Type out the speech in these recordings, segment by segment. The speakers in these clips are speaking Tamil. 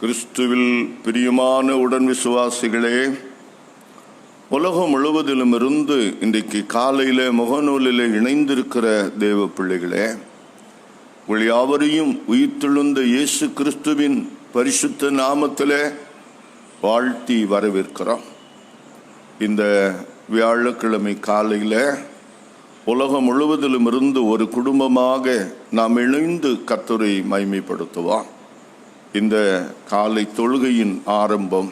கிறிஸ்துவில் பிரியமான உடன் விசுவாசிகளே, உலகம் முழுவதிலும் இருந்து இன்றைக்கு காலையில் முகநூலில் இணைந்திருக்கிற தேவ பிள்ளைகளே, உங்கள் யாவரையும் உயிர்த்தெழுந்த இயேசு கிறிஸ்துவின் பரிசுத்த நாமத்திலே வாழ்த்தி வரவேற்கிறோம். இந்த வியாழக்கிழமை காலையில் உலகம் முழுவதிலும் இருந்து ஒரு குடும்பமாக நாம் இணைந்து கர்த்தரை மகிமைப்படுத்துவோம். இந்த காலை தொழுகையின் ஆரம்பம்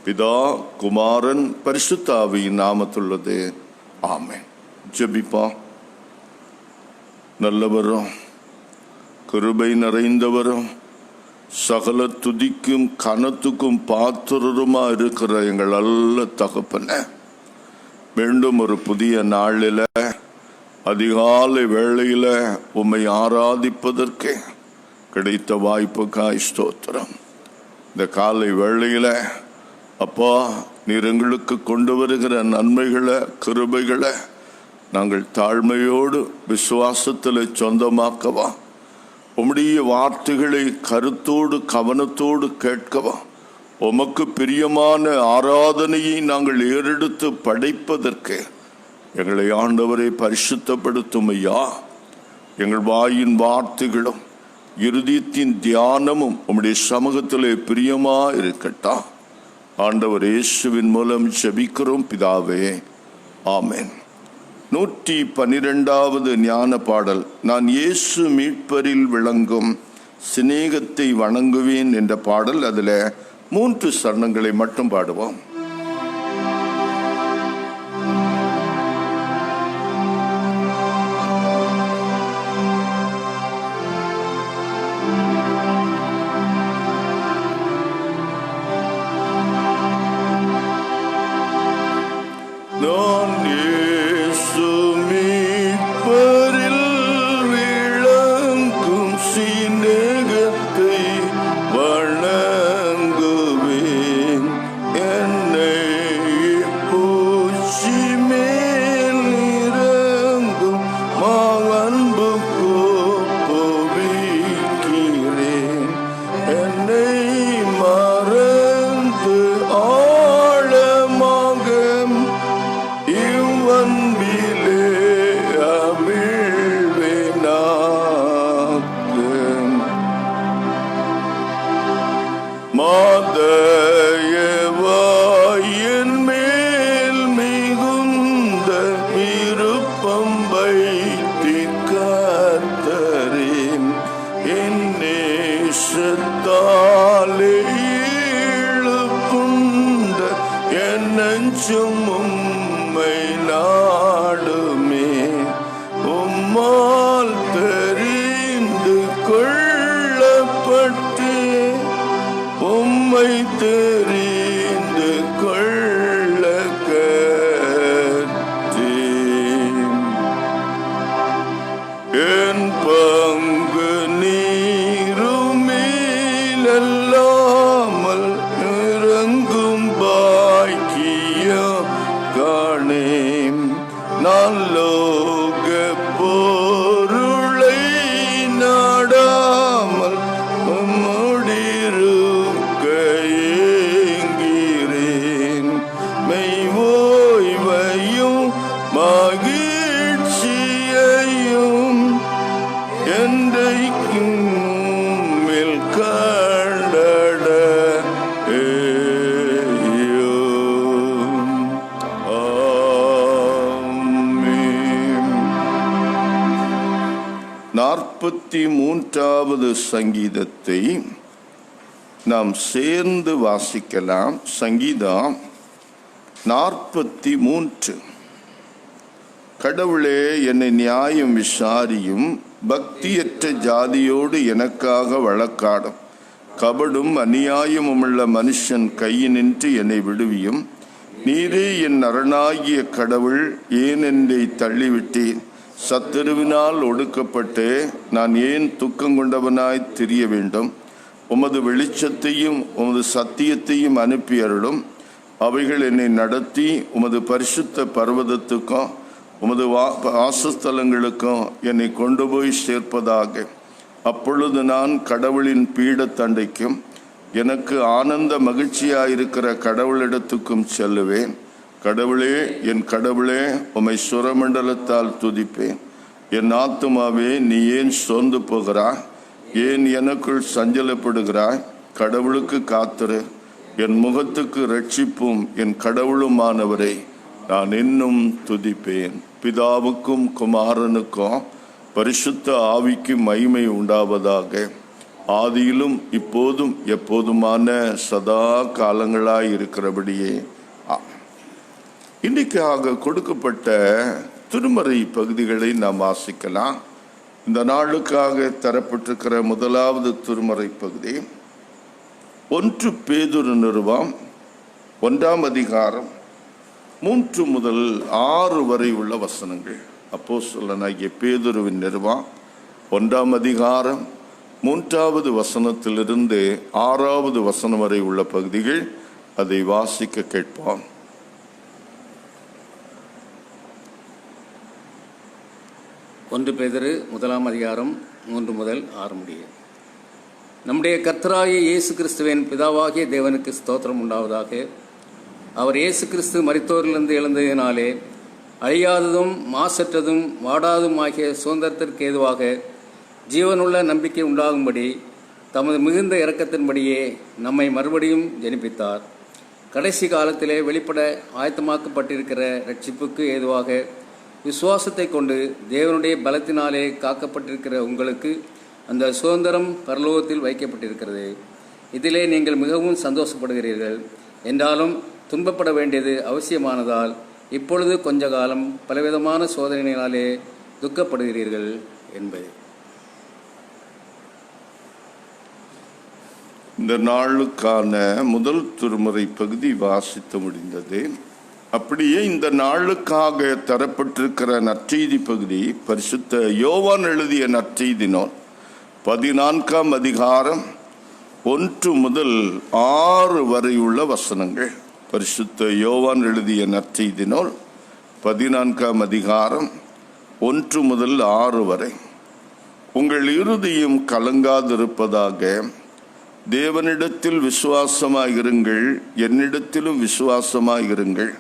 பிதா, குமாரன், பரிசுத்த ஆவியின் நாமத்துள்ளது. ஆமென். ஜெபிப்போம். நல்லவரும் கிருபை நிறைந்தவரும் சகல துதிக்கும் கனத்துக்கும் பாத்திரருமா இருக்கிற எங்கள் நல்ல தகப்பனே, மீண்டும் ஒரு புதிய நாளில் அதிகாலை வேளையில் உம்மை ஆராதிப்பதற்கு கிடைத்த வாய்ப்புக்காய் ஸ்தோத்திரம். இந்த காலை வேளையில் அப்பா, நீர் எங்களுக்கு கொண்டு வருகிற நன்மைகளை, கிருபைகளை நாங்கள் தாழ்மையோடு விசுவாசத்தில் சொந்தமாக்கவா, உம்முடைய வார்த்தைகளை கருத்தோடு கவனத்தோடு கேட்கவா, உமக்கு பிரியமான ஆராதனையை நாங்கள் ஏறெடுத்து படைப்பதற்கு எங்களை ஆண்டவரை பரிசுத்தப்படுத்தும் ஐயா. எங்கள் வாயின் வார்த்தைகளும் இருதயத்தின் தியானமும் உம்முடைய சமூகத்திலே பிரியமா இருக்கட்டும். ஆண்டவர் இயேசுவின் மூலம் ஜெபிக்கிறோம் பிதாவே, ஆமென். 112வது ஞான பாடல். நான் இயேசு மீட்பரில் விளங்கும் சிநேகத்தை வணங்குவேன் என்ற பாடல். அதில் 3 சரணங்களை மட்டும் பாடுவோம். வது சங்கீதத்தை நாம் சேர்ந்து வாசிக்கலாம். சங்கீதம் 43. கடவுளே, என்னை நியாயம் விசாரியும், பக்தியற்ற ஜாதியோடு எனக்காக வழக்காடும், கபடும் அநியாயமும் உள்ள மனுஷன் கையினின்று என்னை விடுவியும். நீரே என் அரணாகிய கடவுள், ஏன் என்னை தள்ளிவிட்டேன்? சத்துருவினால் ஒடுக்கப்பட்டு நான் ஏன் துக்கம் கொண்டவனாய் திரிய வேண்டும்? உமது வெளிச்சத்தையும் உமது சத்தியத்தையும் அனுப்பி அருளும். அவைகள் என்னை நடத்தி உமது பரிசுத்த பர்வதத்துக்கும் உமது வாசஸ்தலங்களுக்கும் என்னை கொண்டு போய் சேர்ப்பதாக. அப்பொழுது நான் கடவுளின் பீடத்தண்டைக்கும் எனக்கு ஆனந்த மகிழ்ச்சியாயிருக்கிற கடவுளிடத்துக்கும் செல்லுவேன். கடவுளே, என் கடவுளே, உம்மை சுரமண்டலத்தால் துதிப்பேன். என் ஆத்துமாவே, நீ ஏன் சோர்ந்து போகிறாய்? ஏன் எனக்குள் சஞ்சலப்படுகிறாய்? கடவுளுக்கு காத்திரு. என் முகத்துக்கு இரட்சிப்பும் என் கடவுளுமானவரை நான் இன்னும் துதிப்பேன். பிதாவுக்கும் குமாரனுக்கும் பரிசுத்த ஆவிக்கும் மகிமை உண்டாவதாக. ஆதியிலும் இப்போதும் எப்போதுமான சதா காலங்களாய் இருக்கிறபடியே. இன்றைக்காக கொடுக்கப்பட்ட திருமறை பகுதிகளை நாம் வாசிக்கலாம். இந்த நாளுக்காக தரப்பட்டிருக்கிற முதலாவது திருமறை பகுதி 1 பேதுரு நிருபம் 1ஆம் அதிகாரம் 3 முதல் 6 வரை உள்ள வசனங்கள். அப்போஸ்தலனாகிய பேதுருவின் நிருபம் 1ஆம் அதிகாரம் 3வது வசனத்திலிருந்து 6வது வசனம் வரை உள்ள பகுதிகள். அதை வாசிக்க கேட்போம். 1 பேதுரு 1ஆம் அதிகாரம் 3 முதல் 6 முடிய. நம்முடைய கர்த்தராகிய இயேசு கிறிஸ்துவின் பிதாவாகிய தேவனுக்கு ஸ்தோத்திரம் உண்டாவதாக. அவர் இயேசு கிறிஸ்து மரித்தோரிலிருந்து எழுந்ததினாலே அழியாததும் மாசற்றதும் வாடாதும் ஆகிய சுதந்திரத்திற்கு ஏதுவாக ஜீவனுள்ள நம்பிக்கை உண்டாகும்படி தமது மிகுந்த இரக்கத்தின்படியே நம்மை மறுபடியும் ஜெனிப்பித்தார். கடைசி காலத்திலே வெளிப்பட ஆயத்தமாக்கப்பட்டிருக்கிற இரட்சிப்புக்கு ஏதுவாக விசுவாசத்தை கொண்டு தேவனுடைய பலத்தினாலே காக்கப்பட்டிருக்கிற உங்களுக்கு அந்த சுதந்திரம் பரலோகத்தில் வைக்கப்பட்டிருக்கிறது. இதிலே நீங்கள் மிகவும் சந்தோஷப்படுகிறீர்கள். என்றாலும் துன்பப்பட வேண்டியது அவசியமானதால் இப்பொழுது கொஞ்ச காலம் பலவிதமான சோதனையினாலே துக்கப்படுகிறீர்கள் என்பது. இந்த நாளுக்கான முதல் திருமுறை பகுதி வாசித்து முடிந்தது. அப்படியே இந்த நாளுக்காக தரப்பட்டிருக்கிற நற்செய்தி பகுதி பரிசுத்த யோவான் எழுதிய நற்செய்தி நூல் 14ஆம் அதிகாரம் 1 முதல் 6 வரை உள்ள வசனங்கள். பரிசுத்த யோவான் எழுதிய நற்செய்தி நூல் 14ஆம் அதிகாரம் 1 முதல் 6 வரை. உங்கள் இருதயம் கலங்காதிருப்பதாக. தேவனிடத்தில் விசுவாசமாயிருங்கள், என்னிடத்திலும் விசுவாசமாயிருங்கள்.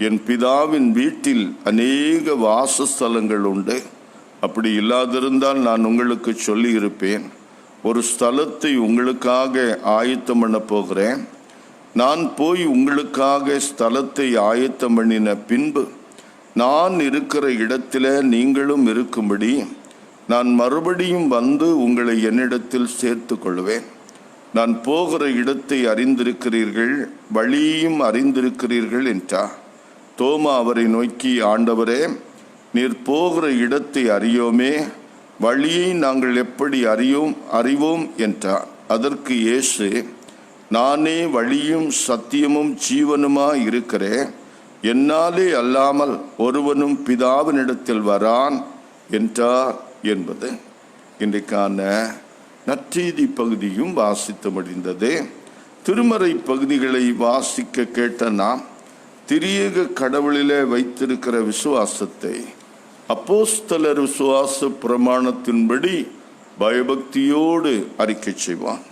என் பிதாவின் வீட்டில் அநேக வாசஸ்தலங்கள் உண்டு. அப்படி இல்லாதிருந்தால் நான் உங்களுக்கு சொல்லியிருப்பேன். ஒரு ஸ்தலத்தை உங்களுக்காக ஆயத்தம் பண்ண போகிறேன். நான் போய் உங்களுக்காக ஸ்தலத்தை ஆயத்தம் பண்ணின பின்பு நான் இருக்கிற இடத்துல நீங்களும் இருக்கும்படி நான் மறுபடியும் வந்து உங்களை என்னிடத்தில் சேர்த்து கொள்வேன். நான் போகிற இடத்தை அறிந்திருக்கிறீர்கள், வழியையும் அறிந்திருக்கிறீர்கள் என்றார். தோமா அவரை நோக்கி, ஆண்டவரே, நீர் போகிற இடத்தை அறியோமே, வழியை நாங்கள் எப்படி அறிவோம் என்றார். அதற்கு இயேசு, நானே வழியும் சத்தியமும் ஜீவனுமாய் இருக்கிறேன். என்னாலே அல்லாமல் ஒருவனும் பிதாவினிடத்தில் வரான் என்றார் என்பது. இன்றைக்கான நற்செய்தி பகுதியும் வாசித்து முடிந்தது. திருமறை பகுதிகளை வாசிக்க கேட்ட நாம் திரியேக கடவுளிலே வைத்திருக்கிற விசுவாசத்தை அப்போஸ்தலர் விசுவாச பிரமாணத்தின்படி பயபக்தியோடு அறிக்கை செய்வான்.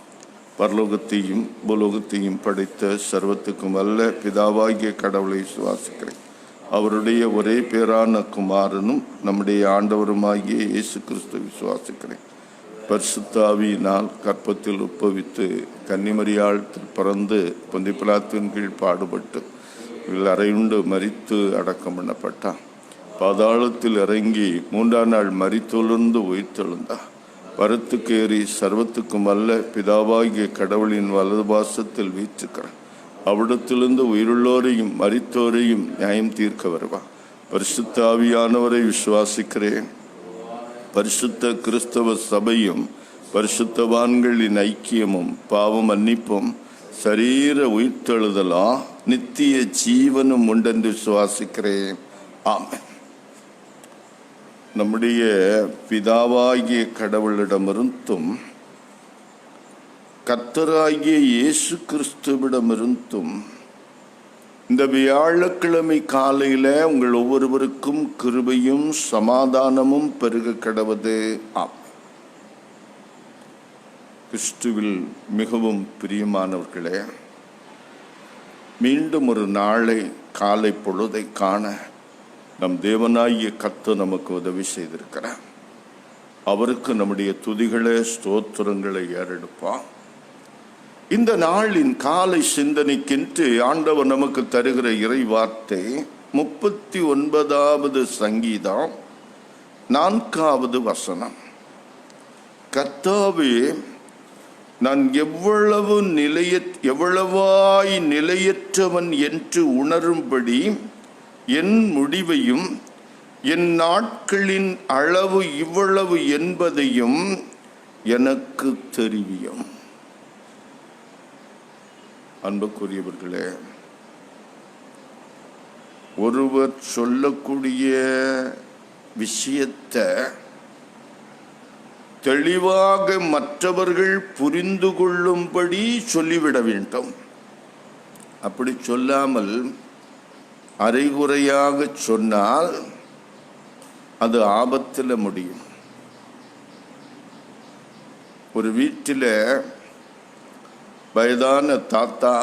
பரலோகத்தையும் பூலோகத்தையும் படைத்த சர்வத்துக்கும் அல்ல பிதாவாகிய கடவுளை விசுவாசிக்கிறேன். அவருடைய ஒரே பேரான குமாரனும் நம்முடைய ஆண்டவருமாகிய இயேசு கிறிஸ்து விசுவாசிக்கிறேன். பரிசுத்த ஆவியினால் கற்பத்தில் உட்பவித்து கன்னிமரியாள் பிறந்து பொந்திய பிலாத்தின் கீழ் பாடுபட்டு அறையுண்டு மரித்து அடக்கம் பண்ணப்பட்டான். பாதாளத்தில் இறங்கி 3ஆம் நாள் மரித்தொழுந்து உயிர்த்தெழுந்தார். வரத்துக்கேறி சர்வத்துக்கும் அல்ல பிதாவாகிய கடவுளின் வலது பாசத்தில் வீற்றிருக்கிறார். அவ்விடத்திலிருந்து உயிருள்ளோரையும் மரித்தோரையும் நியாயம் தீர்க்க வருவார். பரிசுத்த ஆவியானவரை விசுவாசிக்கிறேன். பரிசுத்த கிறிஸ்தவ சபையும் பரிசுத்தவான்களின் ஐக்கியமும் பாவ மன்னிப்பும் சரீர உயிர்த்தெழுதலா நித்திய ஜீவனும் உண்டென்று விசுவாசிக்கிறேன். ஆமென். நம்முடைய பிதாவாகிய கடவுளிடமிருந்தும் கர்த்தராகிய இயேசு கிறிஸ்துவிடமிருந்தும் இந்த வியாழக்கிழமை காலையில உங்கள் ஒவ்வொருவருக்கும் கிருபையும் சமாதானமும் பெருக கடவது. கிறிஸ்துவில் மிகவும் பிரியமானவர்களே, மீண்டும் ஒரு நாளை காலை பொழுதை காண நம் தேவனாகிய கர்த்தர் நமக்கு உதவி செய்திருக்கிறார். அவருக்கு நம்முடைய துதிகளே ஸ்தோத்திரங்களை ஏறெடுப்பான். இந்த நாளின் காலை சிந்தனைக்கென்று ஆண்டவர் நமக்கு தருகிற இறை வார்த்தை 39வது சங்கீதம் 4வது வசனம். கர்த்தாவே, நான் எவ்வளவாய் நிலையற்றவன் என்று உணரும்படி என் முடிவையும் என் நாட்களின் அளவு இவ்வளவு என்பதையும் எனக்கு தெரிவியும். அன்புக்குரியவர்களே, ஒருவர் சொல்லக்கூடிய விஷயத்தை தெளிவாக மற்றவர்கள் புரிந்து கொள்ளும்படி சொல்லிவிட வேண்டும். அப்படி சொல்லாமல் அரைகுறையாக சொன்னால் அது ஆபத்தில் முடியும். ஒரு வீட்டில் வயதான தாத்தா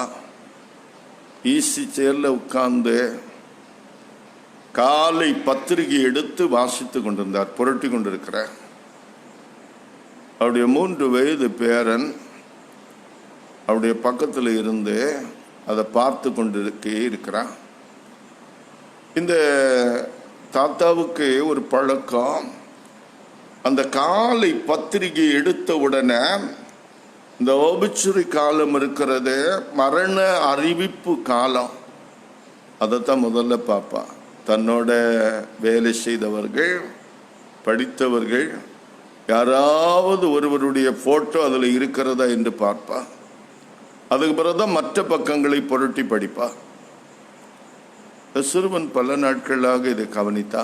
ஈசி சேர்ல உட்கார்ந்து காலை பத்திரிகை எடுத்து வாசித்து கொண்டிருந்தார், புரட்டி கொண்டிருக்கிறார். அவருடைய 3 வயது பேரன் அவருடைய பக்கத்தில் இருந்து அதை பார்த்து கொண்டு இருக்கிறான். இந்த தாத்தாவுக்கு ஒரு பழக்கம், அந்த காலை பத்திரிகை எடுத்த உடனே இந்த ஓபிச்சுரி காலம் இருக்கிறது, மரண அறிவிப்பு காலம், அதைத்தான் முதல்ல பார்ப்பா. தன்னோட வேலை செய்தவர்கள், படித்தவர்கள், யாராவது ஒருவருடைய போட்டோ அதில் இருக்கிறதா என்று பார்ப்பா. அதுக்கு பிறகுதான் மற்ற பக்கங்களை புரட்டி படிப்பா. சிறுவன் பல நாட்களாக இதை கவனித்தா.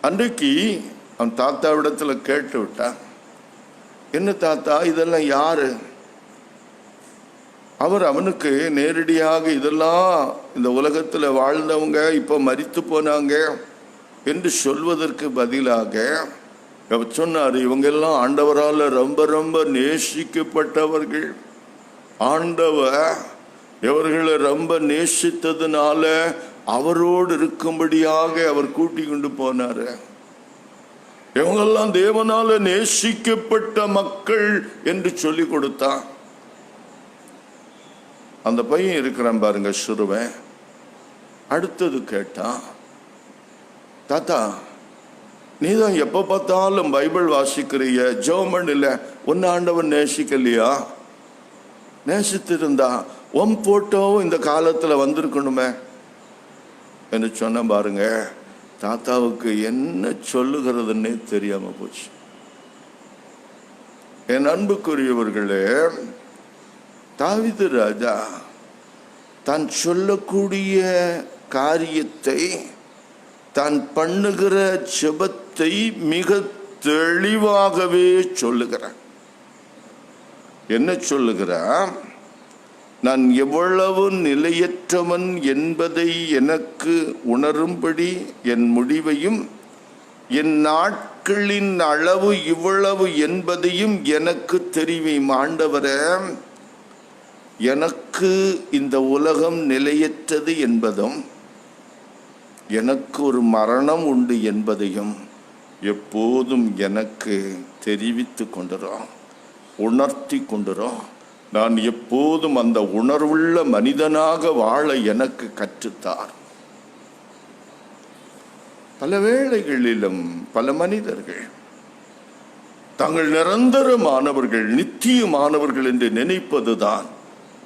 அன்றைக்கு அவன் தாத்தாவிடத்தில் கேட்டு விட்டா, என்ன தாத்தா, இதெல்லாம் யாரு? அவனுக்கு நேரடியாக இதெல்லாம் இந்த உலகத்தில் வாழ்ந்தவங்க இப்போ மரித்து போனாங்க என்று சொல்வதற்கு பதிலாக சொன்னார், இவங்கெல்லாம் ஆண்டவரால் ரொம்ப ரொம்ப நேசிக்கப்பட்டவர்கள். ஆண்டவர் இவர்களை ரொம்ப நேசித்ததுனால அவரோடு இருக்கும்படியாக அவர் கூட்டி கொண்டு போனார். இவங்கெல்லாம் தேவனால நேசிக்கப்பட்ட மக்கள் என்று சொல்லி கொடுத்தான். அந்த பையன் இருக்கிறான் பாருங்க, சிறுவன். அடுத்தது கேட்டான், தாத்தா, நீதான் எப்ப பார்த்தாலும் பைபிள் வாசிக்கிறிய, ஜெபம் இல்ல, ஒன்னு ஆண்டவன் நேசிக்கலையா? நேசித்திருந்தா உன் போட்டோவும் இந்த காலத்துல வந்திருக்கணுமே என்று சொன்ன பாருங்க. தாத்தாவுக்கு என்ன சொல்லுகிறதுன்னே தெரியாம போச்சு. என் அன்புக்குரியவர்களே, தாவீது ராஜா தான் சொல்லக்கூடிய காரியத்தை, தான் பண்ணுகிற ஜெபத்தை மிக தெளிவாகவே சொல்லுகிறான். என்ன சொல்லுகிறான்? நான் எவ்வளவு நிலையற்றவன் என்பதை எனக்கு உணரும்படி என் முடிவையும் என் நாட்களின் அளவு இவ்வளவு என்பதையும் எனக்கு தெரிவியும். ஆண்டவரே, எனக்கு இந்த உலகம் நிலையற்றது என்பதும் எனக்கு ஒரு மரணம் உண்டு என்பதையும் எப்போதும் எனக்கு தெரிவித்து கொண்டுறோம், உணர்த்தி கொண்டுறோம். நான் எப்போதும் அந்த உணர்வுள்ள மனிதனாக வாழ எனக்கு கற்றுத்தார். பல வேளைகளிலும் பல மனிதர்கள் தாங்கள் நிரந்தரமானவர்கள், நித்தியமானவர்கள் என்று நினைப்பதுதான்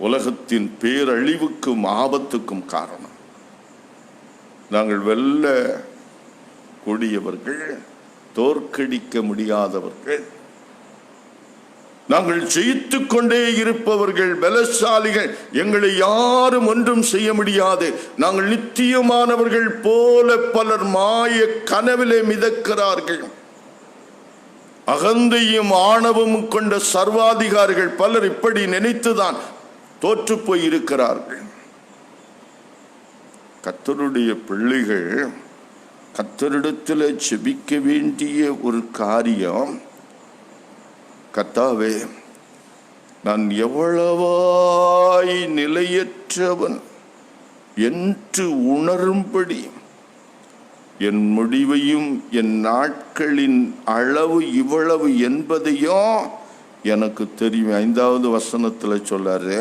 உலகத்தின் பேரழிவுக்கும் ஆபத்துக்கும் காரணம். நாங்கள் வெல்ல கூடியவர்கள், தோற்கடிக்க முடியாதவர்கள், நாங்கள் ஜெயித்து கொண்டே இருப்பவர்கள், பலசாலிகள், எங்களை யாரும் ஒன்றும் செய்ய முடியாது, நாங்கள் நித்தியமானவர்கள் போல பலர் மாய கனவிலே மிதக்கிறார்கள். அகந்தையும் ஆணவமும் கொண்ட சர்வாதிகாரிகள் பலர் இப்படி நினைத்துதான் தோற்று போய் இருக்கிறார்கள். கர்த்தருடைய பிள்ளைகள் கர்த்தரிடத்தில் ஜெபிக்க வேண்டிய ஒரு காரியம், கர்த்தாவே, நான் எவ்வளவாய் நிலையற்றவன் என்று உணரும்படி என் முடிவையும் என் நாட்களின் அளவு இவ்வளவு என்பதையும் எனக்கு தெரியும். 5வது வசனத்தில் சொல்லாரு,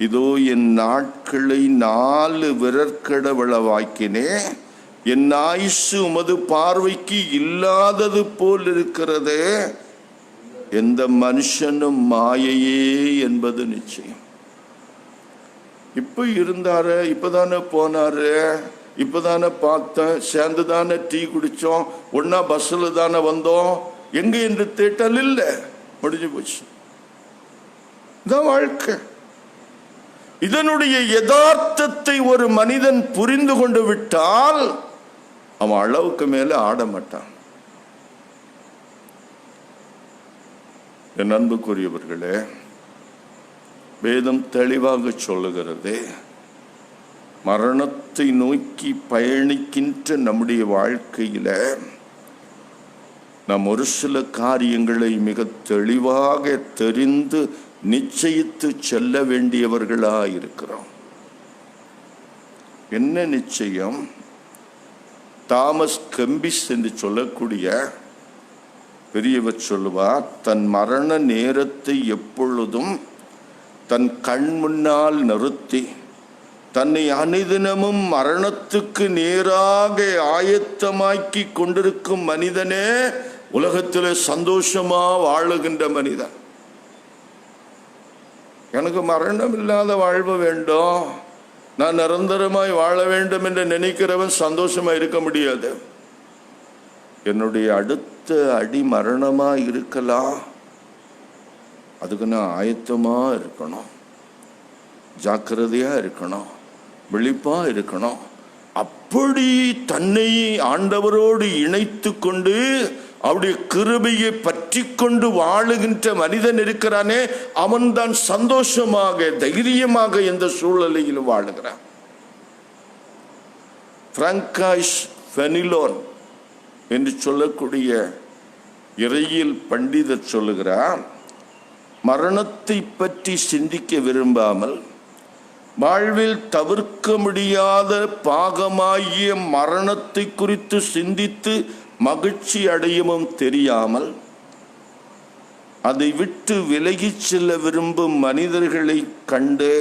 இதோ என் நாட்களை 4 விரற்கடவளவாக்கினே, என் ஆயுசு உமது பார்வைக்கு இல்லாதது போல் இருக்கிறதே, எந்த மனுஷனும் மாயையே என்பது நிச்சயம். இப்ப இருந்தாரு, இப்பதானே போனாரு, இப்பதானே பார்த்தேன், சேர்ந்து தானே டீ குடிச்சோம், ஒன்னா பஸ்ல தானே வந்தோம், எங்க என்று தேட்டல் இல்லை, முடிஞ்சு போச்சு. இதான் வாழ்க்கை. இதனுடைய யதார்த்தத்தை ஒரு மனிதன் புரிந்து கொண்டு விட்டால் அவன் அளவுக்கு மேல ஆட மாட்டான். என் அன்புக்குரியவர்களே, வேதம் தெளிவாக சொல்லுகிறது, மரணத்தை நோக்கி பயணிக்கின்ற நம்முடைய வாழ்க்கையில நாம் ஒரு சில காரியங்களை மிக தெளிவாக தெரிந்து நிச்சயித்து செல்ல வேண்டியவர்களாக இருக்கிறோம். என்ன நிச்சயம்? தாமஸ் கெம்பிஸ் என்று சொல்லக்கூடிய பெரியவர் சொல்லுவார், தன் மரண நேரத்தை எப்பொழுதும் தன் கண் முன்னால் நிறுத்தி தன்னை அனுதினமும் மரணத்துக்கு நேராக ஆயத்தமாக்கி கொண்டிருக்கும் மனிதனே உலகத்தில் சந்தோஷமா வாழுகின்ற மனிதன். எனக்கு மரணம் இல்லாத வாழ்வு வேண்டும், நான் நிரந்தரமாய் வாழ வேண்டும் என்று நினைக்கிறவன் சந்தோஷமா இருக்க முடியாது. என்னுடைய அடுத்த அடி மரணமா இருக்கலாம், அதுக்கு நான் ஆயத்தமா இருக்கணும், ஜாக்கிரதையா இருக்கணும், விழிப்பா இருக்கணும். அப்படி தன்னை ஆண்டவரோடு இணைத்து கொண்டு அவருடைய கிருபையை பற்றி கொண்டு வாழுகின்ற மனிதன் இருக்கிறானே, அவன்தான் சந்தோஷமாக தைரியமாக எந்த சூழ்நிலையிலும் வாழுகிறான். பிராங்காய்ஸ் ஃபெனிலோன் என்று சொல்லக்கூடிய இறையியல் பண்டிதர் சொல்லுகிறார், மரணத்தை பற்றி சிந்திக்க விரும்பாமல் வாழ்வில் தவிர்க்க முடியாத பாகமாகிய மரணத்தை குறித்து சிந்தித்து மகிழ்ச்சி அடையவும் தெரியாமல் அதை விட்டு விலகி செல்ல விரும்பும் மனிதர்களை கண்டு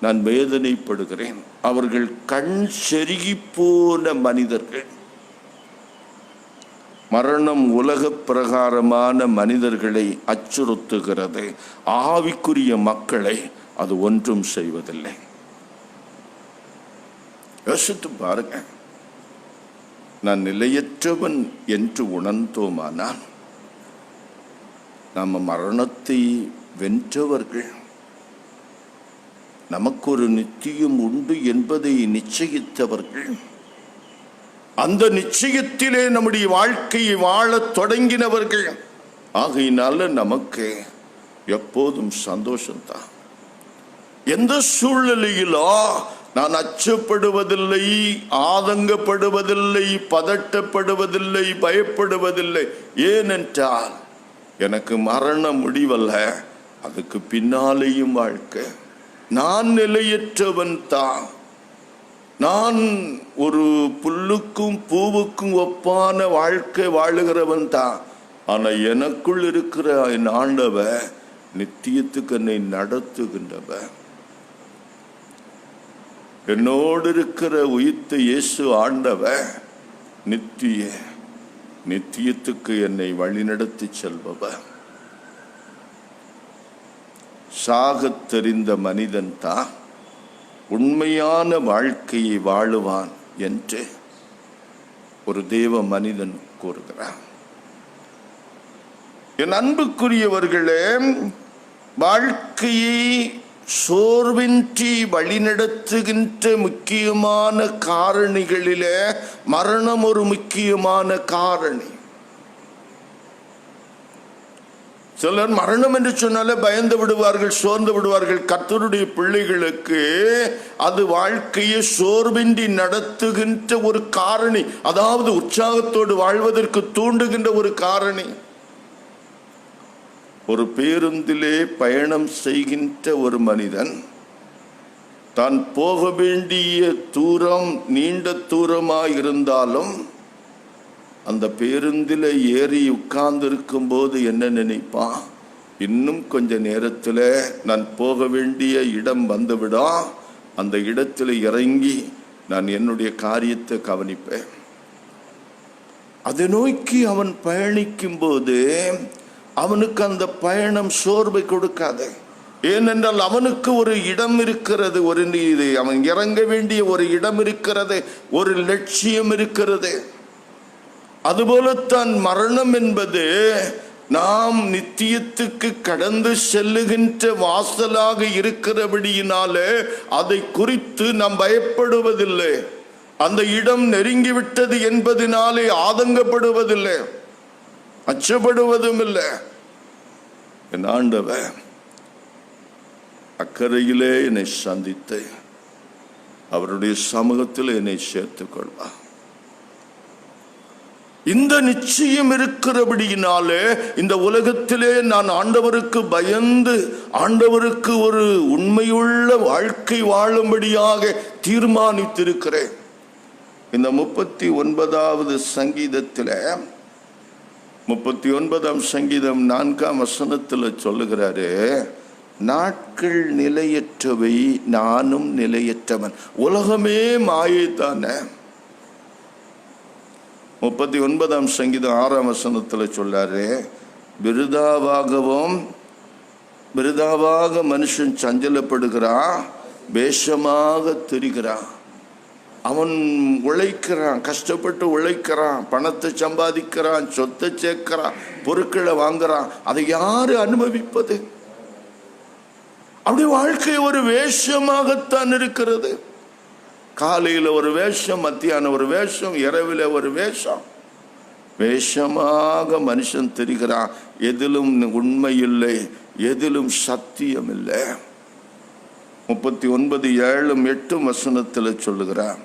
நான் வேதனைப்படுகிறேன். அவர்கள் கண் செருகி போன மனிதர்கள். மரணம் உலக பிரகாரமான மனிதர்களை அச்சுறுத்துகிறது, ஆவிக்குரிய மக்களை அது ஒன்றும் செய்வதில்லை. யோசித்து பாருங்க, நான் நிலையற்றவன் என்று உணர்ந்தோமானால் நாம் மரணத்தை வென்றவர்கள். நமக்கு ஒரு நித்தியம் உண்டு என்பதை நிச்சயித்தவர்கள். அந்த நிச்சயத்திலே நம்முடைய வாழ்க்கையை வாழத் தொடங்கினவர்கள். ஆகையினால நமக்கு எப்போதும் சந்தோஷம்தான். எந்த சூழ்நிலையிலோ நான் அச்சப்படுவதில்லை, ஆதங்கப்படுவதில்லை, பதட்டப்படுவதில்லை, பயப்படுவதில்லை. ஏனென்றால் எனக்கு மரண முடிவல்ல, அதுக்கு பின்னாலேயும் வாழ்க்கை. நான் நிலையற்றவன் தான். நான் ஒரு புல்லுக்கும் பூவுக்கும் ஒப்பான வாழ்க்கை வாழுகிறவன் தான். ஆனா எனக்குள் இருக்கிற என் ஆண்டவர் நித்தியத்துக்கு என்னை நடத்துகின்றவர். என்னோடு இருக்கிற உயிர்த்த இயேசு ஆண்டவர் நித்தியத்துக்கு என்னை வழிநடத்தி செல்பவர். சாகத் தெரிந்த மனிதன் தான் உண்மையான வாழ்க்கையை வாழுவான் என்று ஒரு தேவ மனிதன் கூறுகிறான். என் அன்புக்குரியவர்களே, வாழ்க்கையை சோர்வின்றி வழிநடத்துகின்ற முக்கியமான காரணிகளிலே மரணம் ஒரு முக்கியமான காரணி. சிலர் மரணம் என்று சொன்னாலே பயந்து விடுவார்கள், சோர்ந்து விடுவார்கள். கர்த்தருடைய பிள்ளைகளுக்கு அது வாழ்க்கையை சோர்வின்றி நடத்துகின்ற ஒரு காரணி, அதாவது உற்சாகத்தோடு வாழ்வதற்கு தூண்டுகின்ற ஒரு காரணி. ஒரு பேருந்திலே பயணம் செய்கின்ற ஒரு மனிதன் தான் போக வேண்டிய தூரம் நீண்ட தூரமாக இருந்தாலும் அந்த பேருந்தில் ஏறி உட்கார்ந்து இருக்கும் போது என்ன நினைப்பான், இன்னும் கொஞ்ச நேரத்தில் நான் போக வேண்டிய இடம் வந்துவிடும், அந்த இடத்துல இறங்கி நான் என்னுடைய காரியத்தை கவனிப்பேன். அதை நோக்கி அவன் பயணிக்கும் போது அவனுக்கு அந்த பயணம் சோர்வை கொடுக்காது. ஏனென்றால் அவனுக்கு ஒரு இடம் இருக்கிறது, அவன் இறங்க வேண்டிய ஒரு இடம் இருக்கிறது, ஒரு லட்சியம் இருக்கிறது. அதுபோலத்தான் மரணம் என்பது நாம் நித்தியத்துக்கு கடந்து செல்லுகின்ற வாசலாக இருக்கிறபடியினாலே அதை குறித்து நாம் பயப்படுவதில்லை. அந்த இடம் நெருங்கிவிட்டது என்பதனாலே ஆதங்கப்படுவதில்லை, அச்சப்படுவதும் இல்லை. என் ஆண்டவர் அக்கறையிலே என்னை சந்தித்து அவருடைய சமூகத்தில் என்னை சேர்த்துக் கொள்வார். இந்த நிச்சயம் இருக்கிறபடியினாலே இந்த உலகத்திலே நான் ஆண்டவருக்கு பயந்து ஆண்டவருக்கு ஒரு உண்மையுள்ள வாழ்க்கை வாழும்படியாக தீர்மானித்திருக்கிறேன். இந்த 39வது சங்கீதத்தில் 39ஆம் சங்கீதம் 4ஆம் வசனத்தில் சொல்லுகிறாரு, நாட்கள் நிலையற்றவை, நானும் நிலையற்றவன். உலகமே மாயை தானே. 39ஆம் சங்கீதம் 6ஆம் வசனத்தில் சொல்லாரு, விருதாவாக மனுஷன் சஞ்சலப்படுகிறான், வேஷமாக திரிகிறான். அவன் உழைக்கிறான், கஷ்டப்பட்டு உழைக்கிறான், பணத்தை சம்பாதிக்கிறான், சொத்தை சேர்க்கிறான், பொருட்களை வாங்குறான். அதை யாரு அனுபவிப்பது? அப்படி வாழ்க்கை ஒரு வேஷமாகத்தான் இருக்கிறது. காலையில் ஒரு வேஷம், மத்தியானம் ஒரு வேஷம், இரவில் ஒரு வேஷம். வேஷமாக மனுஷன் தெரிகிறான். எதிலும் உண்மை இல்லை, எதிலும் சத்தியம் இல்லை. 39:7-8 வசனத்தில் சொல்லுகிறான்,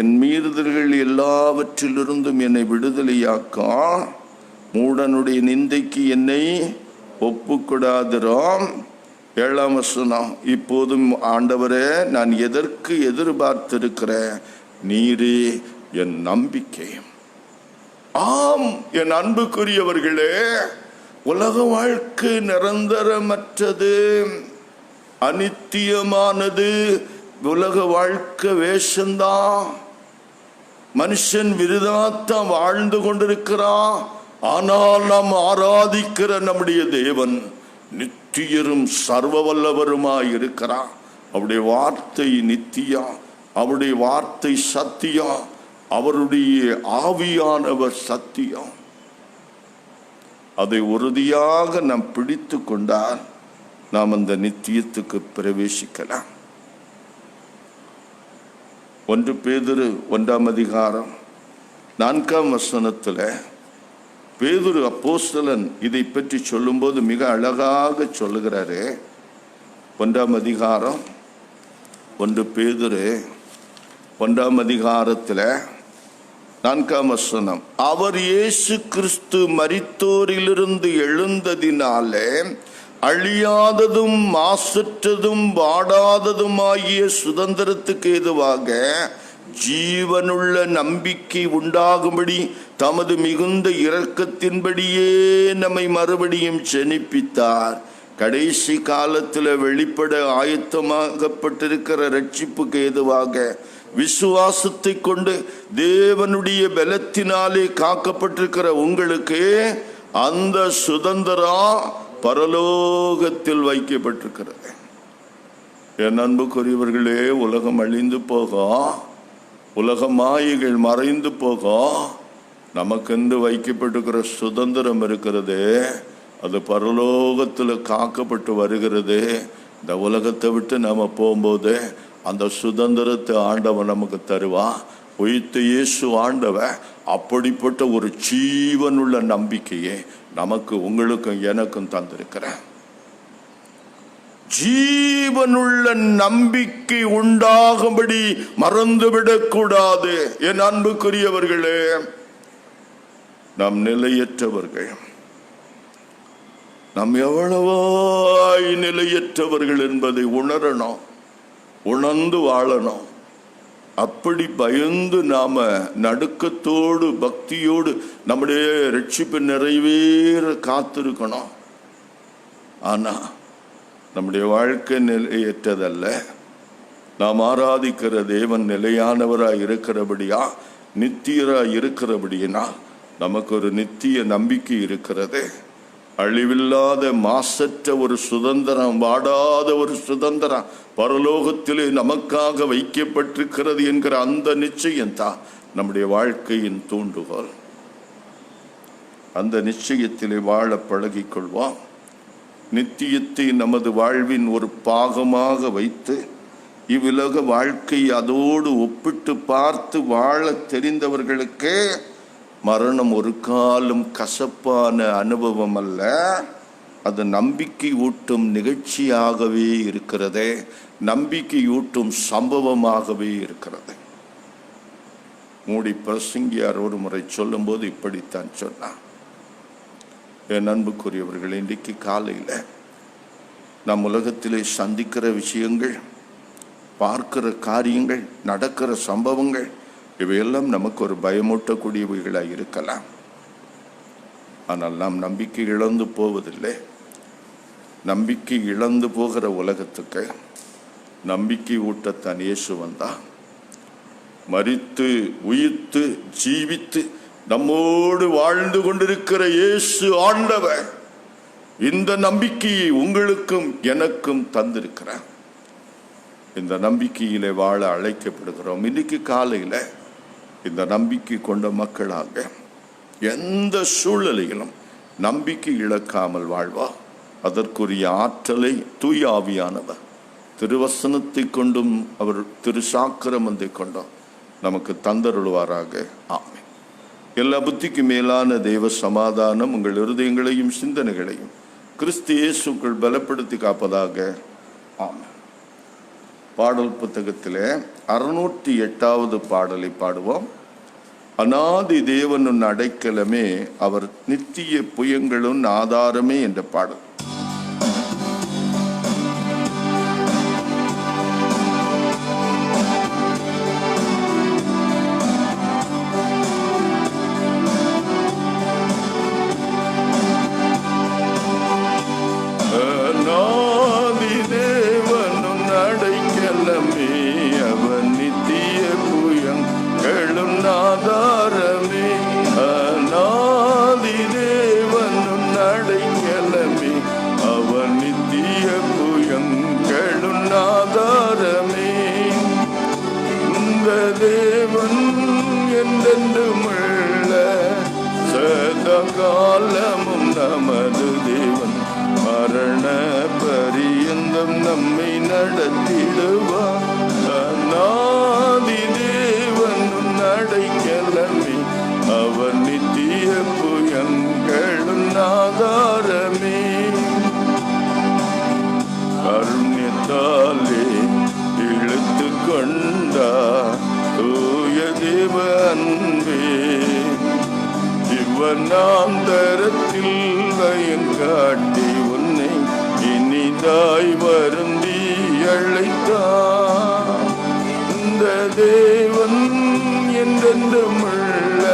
என் மீறுதல்கள் எல்லாவற்றிலிருந்தும் என்னை விடுதலையாக்கும், மூடனுடைய நிந்தைக்கு என்னை ஒப்புக்கூடாதிரோம். 7ஆம் வசனம், இப்போதும் ஆண்டவரே நான் எதற்கு எதிர்பார்த்திருக்கிறேன், நீரே என் நம்பிக்கை. ஆம் என் அன்புக்குரியவர்களே, உலக வாழ்க்கை நிரந்தரமற்றது, அனித்தியமானது. உலக வாழ்க்கை வேஷந்தான். மனுஷன் விருதாத்தான் வாழ்ந்து கொண்டிருக்கிறான். ஆனால் நாம் ஆராதிக்கிற நம்முடைய தேவன் நித்தியரும் சர்வ வல்லவருமாய் இருக்கிறார். அவருடைய வார்த்தை நித்தியம், அவருடைய வார்த்தை சத்தியம், அவருடைய ஆவியானவர் சத்தியம். அதை உறுதியாக நாம் பிடித்து கொண்டால் நாம் அந்த நித்தியத்துக்கு பிரவேசிக்கலாம். 1 பேதுரு 1ஆம் அதிகாரம் 4ஆம் வசனத்தில் பேதுரு அப்போஸ்தலன் இதை பற்றி சொல்லும்போது மிக அழகாக சொல்லுகிறாரு. 1ஆம் அதிகாரம் 1 பேதுரு 1ஆம் அதிகாரத்தில் 4ஆம் வசனம், அவர் இயேசு கிறிஸ்து மரித்தோரிலிருந்து எழுந்ததினாலே அழியாததும் மாசற்றதும் வாடாததுமாகிய சுதந்திரத்துக்கு ஏதுவாக ஜீவனுள்ள நம்பிக்கை உண்டாகும்படி தமது மிகுந்த இரக்கத்தின்படியே நம்மை மறுபடியும் ஜெனிப்பித்தார். கடைசி காலத்தில் வெளிப்பட ஆயத்தமாகப்பட்டிருக்கிற ரட்சிப்புக்கு ஏதுவாக விசுவாசத்தை கொண்டு தேவனுடைய பலத்தினாலே காக்கப்பட்டிருக்கிற உங்களுக்கு அந்த சுதந்திரம் பரலோகத்தில் வைக்கப்பட்டிருக்கிறது. என் அன்புக்குரியவர்களே, உலகம் அழிந்து போகும், உலக மாயைகள் மறைந்து போகும். நமக்கென்று வைக்கப்பட்டிருக்கிற சுதந்திரம் இருக்கிறது, அது பரலோகத்தில் காக்கப்பட்டு வருகிறது. இந்த உலகத்தை விட்டு நம்ம போகும்போது அந்த சுதந்திரத்தை ஆண்டவன் நமக்கு தருவான். உயிர்த்த இயேசு ஆண்டவன் அப்படிப்பட்ட ஒரு ஜீவனுள்ள நம்பிக்கையை நமக்கு, உங்களுக்கும் எனக்கும் தந்திருக்கிறேன். ஜீவனுள்ள நம்பிக்கை உண்டாகும்படி மறந்துவிடக் கூடாது. என் அன்புக்குரியவர்களே, நாம் நிலையற்றவர்கள். நாம் எவ்வளவாய் நிலையற்றவர்கள் என்பதை உணரணும், உணர்ந்து வாழணும். அப்படி பயந்து நாம நடுக்கத்தோடு பக்தியோடு நம்முடைய ரட்சிப்பு நிறைவேற காத்திருக்கணும். ஆனா நம்முடைய வாழ்க்கை நிலையற்றதல்ல. நாம் ஆராதிக்கிற தேவன் நிலையானவராய் இருக்கிறபடியா, நித்தியராய் இருக்கிறபடியா நமக்கு ஒரு நித்திய நம்பிக்கை இருக்கிறது. அழிவில்லாத மாசற்ற ஒரு சுதந்திரம், வாடாத ஒரு சுதந்திரம் பரலோகத்திலே நமக்காக வைக்கப்பட்டிருக்கிறது என்கிற அந்த நிச்சயம்தான் நம்முடைய வாழ்க்கையின் தூண்டுகோல். அந்த நிச்சயத்திலே வாழ பழகிக் கொள்வோம். நித்தியத்தை நமது வாழ்வின் ஒரு பாகமாக வைத்து இவ்வுலக வாழ்க்கை அதோடு ஒப்பிட்டு பார்த்து வாழ தெரிந்தவர்களுக்கு மரணம் ஒரு காலம் கசப்பான அனுபவம் அல்ல, அது நம்பிக்கை ஊட்டும் நிகழ்ச்சியாகவே இருக்கிறது, நம்பிக்கை ஊட்டும் சம்பவமாகவே இருக்கிறது. மூடி பிரசங்கியார் ஒரு முறை சொல்லும் போது இப்படித்தான் சொன்னார். என் அன்புக்குரியவர்கள், இன்றைக்கு காலையில் நம் உலகத்திலே சந்திக்கிற விஷயங்கள், பார்க்கிற காரியங்கள், நடக்கிற சம்பவங்கள் இவையெல்லாம் நமக்கு ஒரு பயமூட்டக்கூடியவைகளாக இருக்கலாம். ஆனால் நாம் நம்பிக்கை இழந்து போவதில்லை. நம்பிக்கை இழந்து போகிற உலகத்துக்கு நம்பிக்கை ஊட்டத்தான் இயேசு வந்தான். மரித்து உயிர்த்து ஜீவித்து நம்மோடு வாழ்ந்து கொண்டிருக்கிற இயேசு ஆண்டவர் இந்த நம்பிக்கையை உங்களுக்கும் எனக்கும் தந்திருக்கிறார். இந்த நம்பிக்கையிலே வாழ அழைக்கப்படுகிறோம். இன்னைக்கு காலையில் இந்த நம்பிக்கை கொண்ட மக்களாக எந்த சூழ்நிலையிலும் நம்பிக்கை இழக்காமல் வாழ்வா. அதற்குரிய ஆற்றலை தூய ஆவியானவர் திருவசனத்தை கொண்டும் அவர் திருசாக்கிரமத்தை கொண்டும் நமக்கு தந்தருள்வாராக. ஆமென். எல்லா புத்திக்கு மேலான தெய்வ சமாதானம் உங்கள் இருதயங்களையும் சிந்தனைகளையும் கிறிஸ்து இயேசுக்குள் பலப்படுத்தி காப்பதாக. ஆமென். பாடல் புத்தகத்திலே 608வது பாடலை பாடுவோம். அநாதி தேவனுன் அடைக்கலமே, அவர் நித்திய புயங்களும் ஆதாரமே என்ற பாடல். காலமும் நமது தேவன் மரண பரியந்தம் நம்மை நடத்திடுவார். அநாதி தேவன் அடைக்கலமே, அவர் நித்திய புயங்களும் ஆதாரமே. கருண்யத்தாலே இழுத்து கொண்டார் தூய தேவ அன்பே, இவனாந்தரத்தில் வயன் காட்டி உன்னை இனிதாய் வருந்தி அழைத்தார். இந்த தேவன் என்றென்றுமுள்ள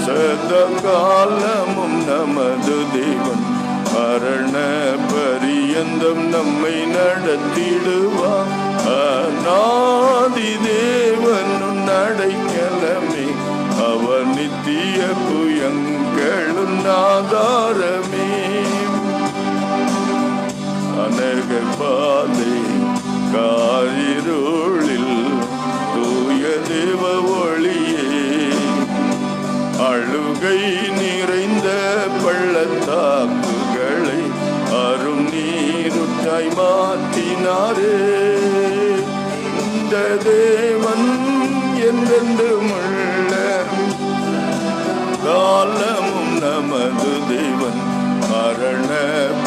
சதா காலமும் நமது தேவன் மரண பரியந்தம் நம்மை நடத்திடுவார். அநாதி தேவன் அடைக்கலமே, அவர் நித்திய புயங்களும் ஆதாரமே. அநேக பாதை காரிருளில் தூய தேவ ஒளியே, அழுகை நிறைந்த பள்ளத்தாக்குகளை அரும் நீருட்டாய் மாற்றினாரே. இந்த தேவன் என்றென்றுமுள்ள காலமும் நமது தேவன் மரண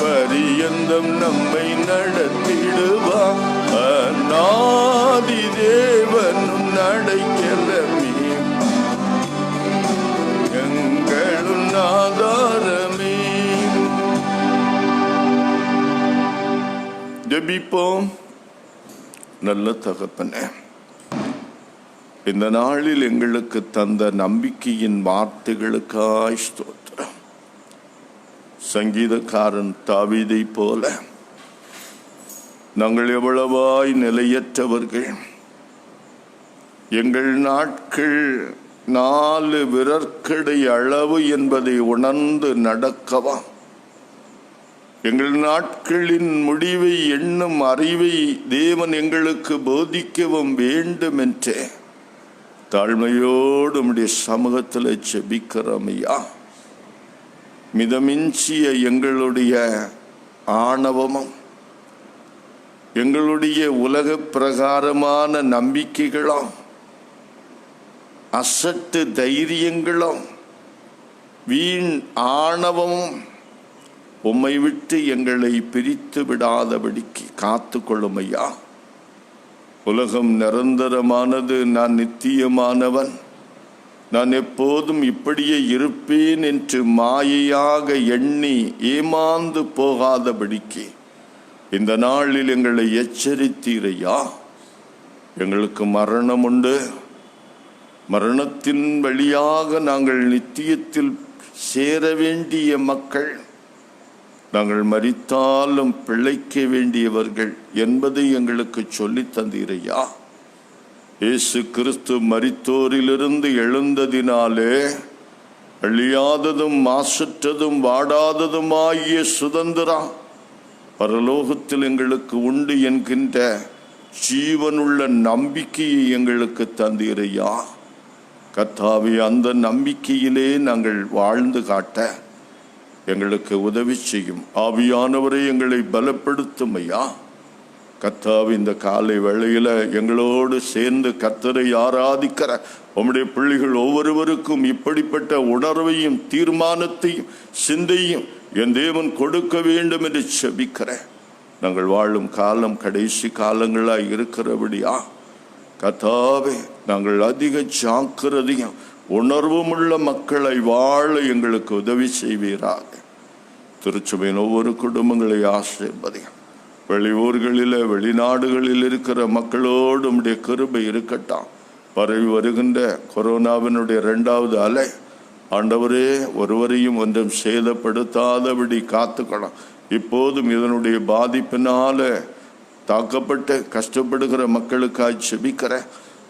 பரியந்தம் நம்மை நடத்திடுவார். அநாதி தேவனும் அடைக்கலமே, எங்களும் ஆதாரமே. ஜெபிப்போம். நல்ல தகப்பனே, இந்த நாளில் எங்களுக்கு தந்த நம்பிக்கையின் வார்த்தைகளுக்காய் ஸ்தோத்திரம். சங்கீதக்காரன் தாவீதை போல நாங்கள் எவ்வளவாய் நிலையற்றவர்கள், எங்கள் நாட்கள் 4 விரற்கடை அளவு என்பதை உணர்ந்து நடக்கவா, எங்கள் நாட்களின் முடிவை எண்ணும் அறிவை தேவன் எங்களுக்கு போதிக்கவும் வேண்டும் என்றே தாழ்மையோடு உம்முடைய சமூகத்தில் ஜெபிக்கிறோம் ஐயா. மிதமிஞ்சிய எங்களுடைய ஆணவமும் எங்களுடைய உலக பிரகாரமான நம்பிக்கைகளும் அசட்டு தைரியங்களும் வீண் ஆணவமும் உம்மை விட்டு எங்களை பிரித்து விடாதபடிக்கு காத்து கொள்ளும் ஐயா. உலகம் நிரந்தரமானது, நான் நித்தியமானவன், நான் எப்போதும் இப்படியே இருப்பேன் என்று மாயையாக எண்ணி ஏமாந்து போகாதபடிக்கு இந்த நாளில் எங்களை எச்சரித்தீரையா. எங்களுக்கு மரணம் உண்டு, மரணத்தின் வழியாக நாங்கள் நித்தியத்தில் சேர வேண்டிய மக்கள், நாங்கள் மரித்தாலும் பிழைக்க வேண்டியவர்கள் என்பதை எங்களுக்கு சொல்லித் தந்தீரையா. இயேசு கிறிஸ்து மரித்தோரிலிருந்து எழுந்ததினாலே அழியாததும் மாசற்றதும் வாடாததுமாகிய சுதந்திரம் பரலோகத்தில் எங்களுக்கு உண்டு என்கின்ற ஜீவனுள்ள நம்பிக்கையை எங்களுக்கு தந்தீரையா. கர்த்தாவே, அந்த நம்பிக்கையிலே நாங்கள் வாழ்ந்து காட்ட எங்களுக்கு உதவி செய்யும். ஆவியானவரை எங்களை பலப்படுத்தும் ஐயா. கர்த்தாவே, இந்த காலை வேளையில எங்களோடு சேர்ந்து கர்த்தரை ஆராதிக்கிற உம்முடைய பிள்ளைகள் ஒவ்வொருவருக்கும் இப்படிப்பட்ட உணர்வையும் தீர்மானத்தையும் சிந்தையும் என் தேவன் கொடுக்க வேண்டும் என்று செபிக்கிறேன். நாங்கள் வாழும் காலம் கடைசி காலங்களாய் இருக்கிறபடியா கர்த்தாவே, நாங்கள் அதிக ஜாக்கிரதையும் உணர்வும் உள்ள மக்களை வாழ எங்களுக்கு உதவி செய்வீராக. திருச்சபையின் ஒவ்வொரு குடும்பங்களை ஆசீர்வதியும். வெளியூர்களில் வெளிநாடுகளில் இருக்கிற மக்களோடு உம்முடைய கிருபை இருக்கட்டும். பரவி வருகின்ற கொரோனாவினுடைய 2வது அலை ஆண்டவரே ஒருவரையும் ஒன்றும் சேதப்படுத்தாதபடி காத்துக்கணும். இப்போதும் இதனுடைய பாதிப்பினால தாக்கப்பட்டு கஷ்டப்படுகிற மக்களுக்காக செபிக்கிற,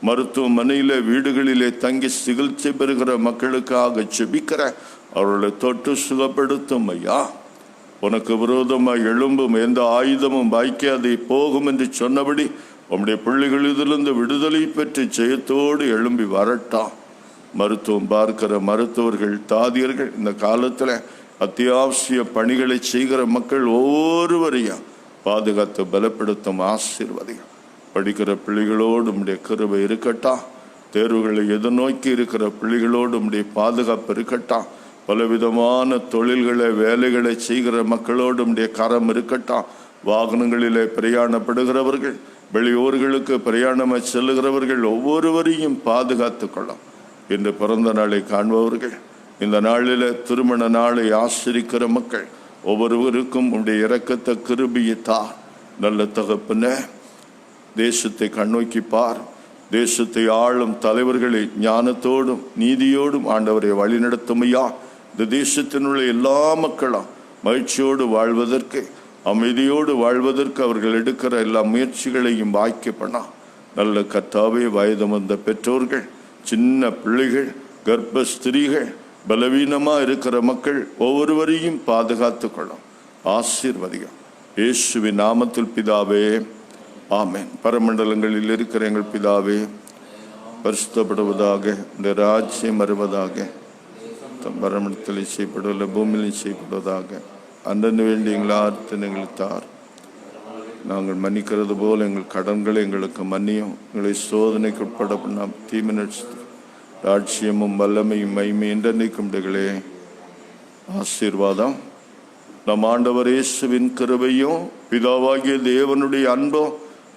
மருத்துவமனையில் வீடுகளிலே தங்கி சிகிச்சை பெறுகிற மக்களுக்காக செபிக்கிற, அவர்களை தொட்டு சுகப்படுத்தும் ஐயா. உனக்கு விரோதமாக எழும்பும் எந்த ஆயுதமும் வாய்க்காதே போகும் என்று சொன்னபடி உம்முடைய பிள்ளைகள் இதிலிருந்து விடுதலை பெற்று ஜெயத்தோடு எழும்பி வரட்டாம். மருத்துவம் பார்க்கிற மருத்துவர்கள், தாதியர்கள், இந்த காலத்தில் அத்தியாவசிய பணிகளை செய்கிற மக்கள் ஒவ்வொருவரையும் பாதுகாத்து பலப்படுத்தும் ஆசீர்வதியும். படிக்கிற பிள்ளைகளோடு உம்முடைய கிருபை இருக்கட்டா. தேர்வுகளை எதிர்நோக்கி இருக்கிற பிள்ளைகளோடு உம்முடைய பாதுகாப்பு இருக்கட்டா. பலவிதமான தொழில்களை வேலைகளை செய்கிற மக்களோடு உம்முடைய கரம் இருக்கட்டா. வாகனங்களிலே பிரயாணப்படுகிறவர்கள், வெளியூர்களுக்கு பிரயாணமாக செல்லுகிறவர்கள் ஒவ்வொருவரையும் பாதுகாத்து கொள்ளும். இன்று பிறந்த நாளை காண்பவர்கள், இந்த நாளில் திருமண நாளை ஆசிரிக்கிற மக்கள் ஒவ்வொருவருக்கும் உம்முடைய இரக்கத்தை கிருபையை தார். நல்ல தகப்பனே, தேசத்தை கண்ணோக்கி பார். தேசத்தை ஆளும் தலைவர்களை ஞானத்தோடும் நீதியோடும் ஆண்டவரை வழிநடத்துமையா. இந்த தேசத்தினுள்ள எல்லா மக்களும் மகிழ்ச்சியோடு வாழ்வதற்கு, அமைதியோடு வாழ்வதற்கு அவர்கள் எடுக்கிற எல்லா முயற்சிகளையும் வாய்க்க பண்ணா. நல்ல கர்த்தாவே, வயது வந்த பெற்றோர்கள், சின்ன பிள்ளைகள், கர்ப்ப ஸ்திரீகள், பலவீனமாக இருக்கிற மக்கள் ஒவ்வொருவரையும் பாதுகாத்து கொள்ளும். ஆசீர்வதியும். இயேசுவின் நாமத்தில் பிதாவே, ஆமென். பரமண்டலங்களில் இருக்கிற எங்கள் பிதாவே, பரிசுத்தப்படுவதாக, இந்த ராஜ்யம் வருவதாக, பரமண்டலத்தில் செய்யப்படுவதில்லை பூமியிலும் செய்யப்படுவதாக. அன்றன்னு வேண்டி எங்கள் எங்களுக்கு தார். நாங்கள் மன்னிக்கிறது போல் எங்கள் கடன்களை எங்களுக்கு மன்னியும். எங்களை சோதனைக்கு உட்பட நாம் தீமை நடிச்சு ராட்சியமும் வல்லமையும் மைமை என்றைக்கும் இடைகளே. ஆசீர்வாதம் நம் ஆண்டவர் இயேசுவின் கிருபையும் பிதாவாகிய தேவனுடைய அன்பும்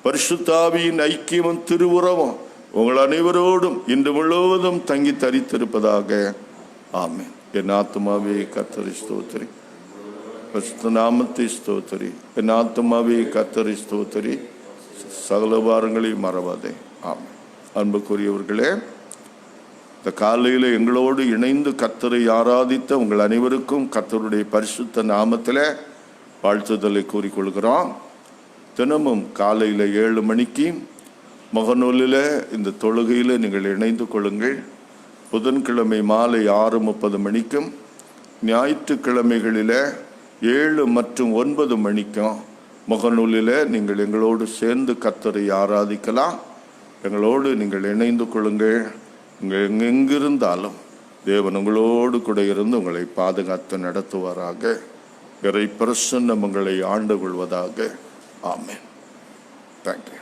பரிசுத்தாவியின் ஐக்கியமும் திருவுறவும் உங்கள் அனைவரோடும் இன்று முழுவதும் தங்கி தரித்திருப்பதாக. ஆமென். என் ஆத்துமாவே கர்த்தரை ஸ்தோத்திரி. பரிசுத்த நாமத்தை ஸ்தோத்திரி. என் ஆத்துமாவே கர்த்தரை ஸ்தோத்திரி, சகல பாரங்களையும் மறவாதே. ஆமென். அன்புக்குரியவர்களே, இந்த காலையில் எங்களோடு இணைந்து கர்த்தரை ஆராதித்த உங்கள் அனைவருக்கும் கர்த்தருடைய பரிசுத்த நாமத்தில் வாழ்த்துதலை கூறிக்கொள்கிறோம். தினமும் காலையில் 7 மணிக்கு முகநூலில் இந்த தொழுகையில் நீங்கள் இணைந்து கொள்ளுங்கள். புதன்கிழமை மாலை 6:30 மணிக்கும், ஞாயிற்றுக்கிழமைகளில் 7 மற்றும் 9 மணிக்கும் முகநூலில் நீங்கள் எங்களோடு சேர்ந்து கர்த்தரை ஆராதிக்கலாம். எங்களோடு நீங்கள் இணைந்து கொள்ளுங்கள். நீங்கள் எங்கிருந்தாலும் தேவன் உங்களோடு கூட இருந்து உங்களை பாதுகாத்து நடத்துவாராக. இறை பிரசன்னம் உங்களை ஆண்டு கொள்வதாக. ஆமென். தேங்க்யூ.